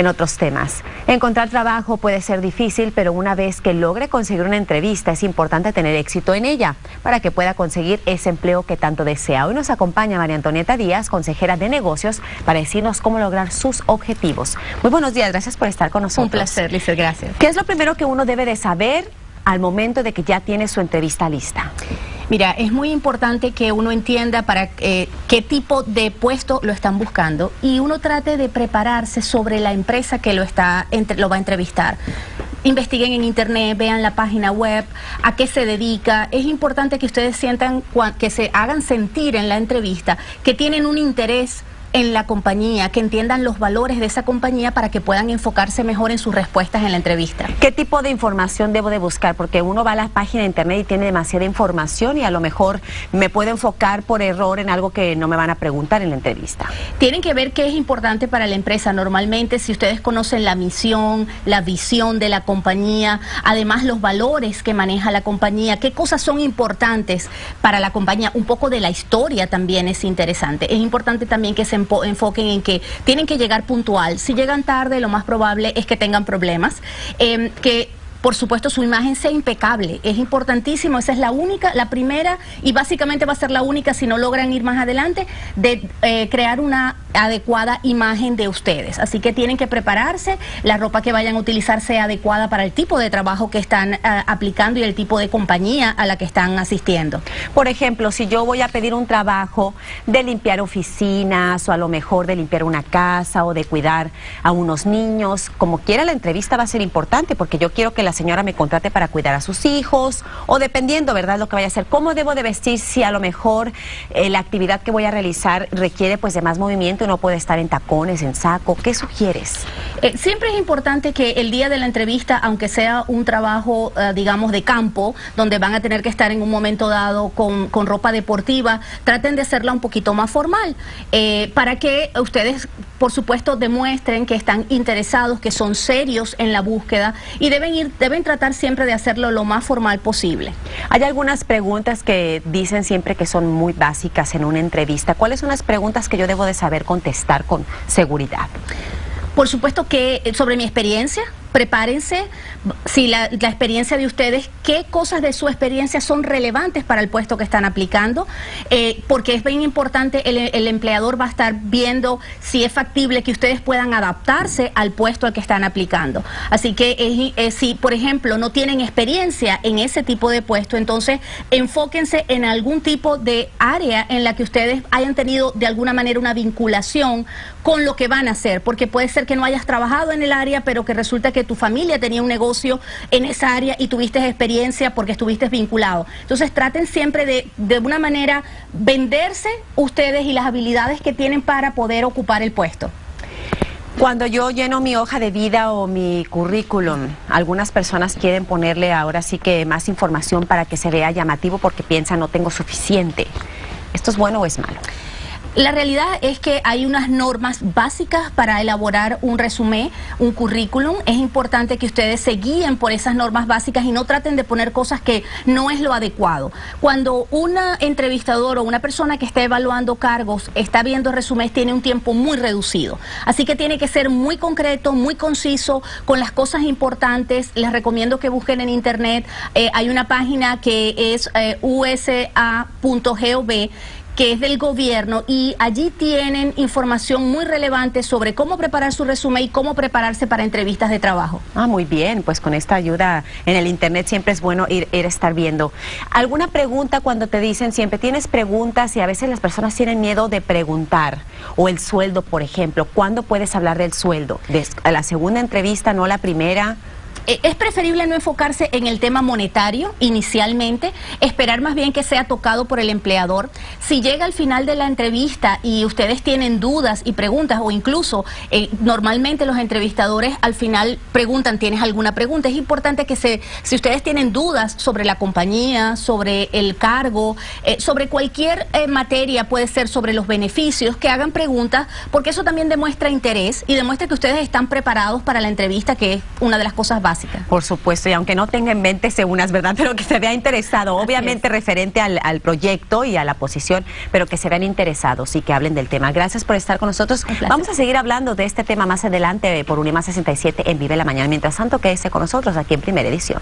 en otros temas. Encontrar trabajo puede ser difícil, pero una vez que logre conseguir una entrevista es importante tener éxito en ella para que pueda conseguir ese empleo que tanto desea. Hoy nos acompaña María Antonieta Díaz, consejera de negocios, para decirnos cómo lograr sus objetivos. Muy buenos días, gracias por estar con nosotros. Un placer, Lizeth, gracias. ¿Qué es lo primero que uno debe de saber al momento de que ya tiene su entrevista lista? Mira, es muy importante que uno entienda para qué tipo de puesto lo están buscando y uno trate de prepararse sobre la empresa que lo va a entrevistar. Investiguen en internet, vean la página web, a qué se dedica. Es importante que ustedes sientan, que se hagan sentir en la entrevista que tienen un interés en la compañía, que entiendan los valores de esa compañía para que puedan enfocarse mejor en sus respuestas en la entrevista. ¿Qué tipo de información debo de buscar? Porque uno va a la página de internet y tiene demasiada información y a lo mejor me puedo enfocar por error en algo que no me van a preguntar en la entrevista. Tienen que ver qué es importante para la empresa. Normalmente, si ustedes conocen la misión, la visión de la compañía, además los valores que maneja la compañía, qué cosas son importantes para la compañía, un poco de la historia también es interesante. Es importante también que se enfoquen en que tienen que llegar puntual. Si llegan tarde, lo más probable es que tengan problemas. Por supuesto, su imagen sea impecable, es importantísimo, esa es la primera y básicamente va a ser la única, si no logran ir más adelante, de crear una adecuada imagen de ustedes. Así que tienen que prepararse, la ropa que vayan a utilizar sea adecuada para el tipo de trabajo que están aplicando y el tipo de compañía a la que están asistiendo. Por ejemplo, si yo voy a pedir un trabajo de limpiar oficinas o a lo mejor de limpiar una casa o de cuidar a unos niños, como quiera la entrevista va a ser importante porque yo quiero que la señora me contrate para cuidar a sus hijos o dependiendo, ¿verdad?, lo que vaya a hacer. ¿Cómo debo de vestir si a lo mejor la actividad que voy a realizar requiere pues de más movimiento y no puede estar en tacones, en saco? ¿Qué sugieres? Siempre es importante que el día de la entrevista, aunque sea un trabajo, digamos, de campo, donde van a tener que estar en un momento dado con ropa deportiva, traten de hacerla un poquito más formal, para que ustedes, por supuesto, demuestren que están interesados, que son serios en la búsqueda y deben tratar siempre de hacerlo lo más formal posible. Hay algunas preguntas que dicen siempre que son muy básicas en una entrevista. ¿Cuáles son las preguntas que yo debo de saber contestar con seguridad? Por supuesto que sobre mi experiencia, prepárense, si la experiencia de ustedes, qué cosas de su experiencia son relevantes para el puesto que están aplicando, porque es bien importante, el empleador va a estar viendo si es factible que ustedes puedan adaptarse al puesto al que están aplicando. Así que si, por ejemplo, no tienen experiencia en ese tipo de puesto, entonces enfóquense en algún tipo de área en la que ustedes hayan tenido de alguna manera una vinculación con lo que van a hacer, porque puede ser que no hayas trabajado en el área, pero que resulta que tu familia tenía un negocio en esa área y tuviste experiencia porque estuviste vinculado. Entonces traten siempre de una manera venderse ustedes y las habilidades que tienen para poder ocupar el puesto. Cuando yo lleno mi hoja de vida o mi currículum, algunas personas quieren ponerle ahora sí que más información para que se vea llamativo porque piensan no tengo suficiente. ¿Esto es bueno o es malo? La realidad es que hay unas normas básicas para elaborar un resumen, un currículum. Es importante que ustedes se guíen por esas normas básicas y no traten de poner cosas que no es lo adecuado. Cuando una entrevistadora o una persona que está evaluando cargos está viendo resúmenes, tiene un tiempo muy reducido. Así que tiene que ser muy concreto, muy conciso, con las cosas importantes. Les recomiendo que busquen en internet. Hay una página que es usa.gov, que es del gobierno, y allí tienen información muy relevante sobre cómo preparar su resumen y cómo prepararse para entrevistas de trabajo. Ah, muy bien, pues con esta ayuda en el internet siempre es bueno ir a estar viendo. ¿Alguna pregunta cuando te dicen siempre tienes preguntas y a veces las personas tienen miedo de preguntar? O el sueldo, por ejemplo, ¿cuándo puedes hablar del sueldo? ¿A la segunda entrevista, no la primera? Es preferible no enfocarse en el tema monetario inicialmente, esperar más bien que sea tocado por el empleador. Si llega al final de la entrevista y ustedes tienen dudas y preguntas, o incluso normalmente los entrevistadores al final preguntan, ¿tienes alguna pregunta? Es importante que si ustedes tienen dudas sobre la compañía, sobre el cargo, sobre cualquier materia, puede ser sobre los beneficios, que hagan preguntas, porque eso también demuestra interés y demuestra que ustedes están preparados para la entrevista, que es una de las cosas básicas. básica. Por supuesto, y aunque no tenga en mente unas, ¿verdad? Pero que se vea interesado, obviamente referente al proyecto y a la posición, pero que se vean interesados y que hablen del tema. Gracias por estar con nosotros. Vamos a seguir hablando de este tema más adelante por Unima 67 en Vive la Mañana. Mientras tanto, quédese con nosotros aquí en Primera Edición.